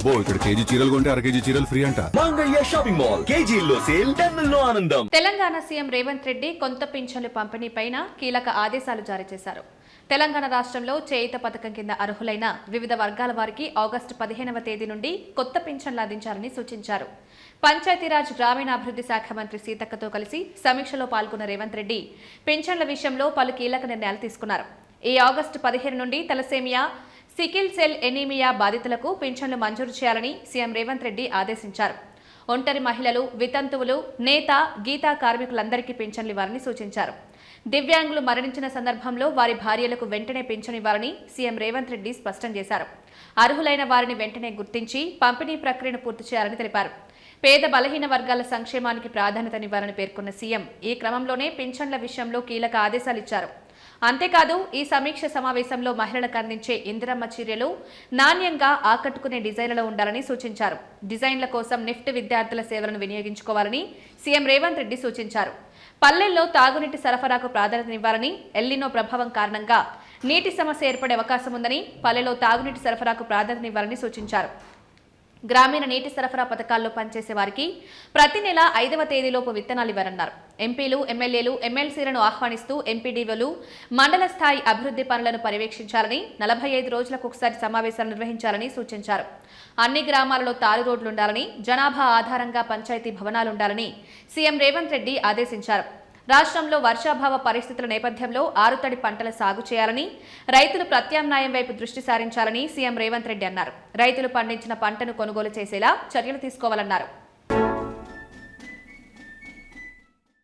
అబ్బో ఇక్కడ కేజీ చీరలు కొంటే అర కేజీ చీరలు ఫ్రీ అంట. మంగళ్య షాపింగ్ మాల్, కేజీల్లో సేల్, టన్నుల్లో ఆనందం. తెలంగాణ సీఎం రేవంత్ రెడ్డి కొత్త పింఛన్ల పంపిణీ పైన కీలక ఆదేశాలు జారీ చేశారు. తెలంగాణ రాష్ట్రంలో చేయుత పథకం కింద అర్హులైన వివిధ వర్గాల వారికి ఆగస్టు 15వ తేదీ నుండి కొత్త పింఛన్లు అందించాలని సూచించారు. పంచాయతీరాజ్ గ్రామీణాభివృద్ధి శాఖ మంత్రి సీతక్కతో కలిసి సమీక్షలో పాల్గొన్న రేవంత్ రెడ్డి పింఛన్ల విషయంలో పలు కీలక నిర్ణయాలు తీసుకున్నారు. ఈ ఆగస్టు 15 నుండి తలసేమియా, సికిల్ సెల్ ఎనీమియా బాధితులకు పింఛన్లు మంజూరు చేయాలని సీఎం రేవంత్ రెడ్డి ఆదేశించారు. ఒంటరి మహిళలు, వితంతువులు, నేత, గీతా కార్మికులందరికీ పింఛన్లు ఇవ్వాలని సూచించారు. దివ్యాంగులు మరణించిన సందర్భంలో వారి భార్యలకు వెంటనే పింఛను ఇవ్వాలని సీఎం రేవంత్ రెడ్డి స్పష్టం చేశారు. అర్హులైన వారిని వెంటనే గుర్తించి పంపిణీ ప్రక్రియను పూర్తి చేయాలని తెలిపారు. పేద బలహీన వర్గాల సంక్షేమానికి ప్రాధాన్యతనివ్వాలని పేర్కొన్న సీఎం ఈ క్రమంలోనే పింఛన్ల విషయంలో కీలక ఆదేశాలిచ్చారు. అంతేకాదు ఈ సమీక్ష సమావేశంలో మహిళలకు అందించే ఇందిరమ్మ చీరలు నాణ్యంగా ఆకట్టుకునే డిజైన్లలో ఉండాలని సూచించారు. డిజైన్ల కోసం నిఫ్ట్ విద్యార్థుల సేవలను వినియోగించుకోవాలని సీఎం రేవంత్ రెడ్డి సూచించారు. పల్లెల్లో తాగునీటి సరఫరాకు ప్రాధాన్యతనివ్వాలని, ఎల్లినో ప్రభావం కారణంగా నీటి సమస్య ఏర్పడే అవకాశం ఉందని పల్లెలో తాగునీటి సరఫరాకు ప్రాధాన్యతనివ్వాలని సూచించారు. గ్రామీణ నీటి సరఫరా పథకాల్లో పనిచేసే వారికి ప్రతి నెల 5వ తేదీలోపు విత్తనాలు ఇవ్వాలన్నారు. ఎంపీలు, ఎమ్మెల్యేలు, ఎమ్మెల్సీలను ఆహ్వానిస్తూ ఎంపీడీఓలు మండల స్థాయి అభివృద్ధి పనులను పర్యవేక్షించాలని, 45 రోజులకు ఒకసారి సమావేశాలు నిర్వహించాలని సూచించారు. అన్ని గ్రామాలలో తారు రోడ్లుండాలని, జనాభా ఆధారంగా పంచాయతీ భవనాలుండాలని సీఎం రేవంత్ రెడ్డి ఆదేశించారు. రాష్ట్రంలో వర్షాభావ పరిస్థితుల నేపథ్యంలో ఆరుతడి పంటల సాగు చేయాలని, రైతులు ప్రత్యామ్నాయం వైపు దృష్టి సారించాలని సీఎం రేవంత్ రెడ్డి అన్నారు. రైతులు పండించిన పంటను కొనుగోలు చేసేలా చర్యలు తీసుకోవాలన్నారు.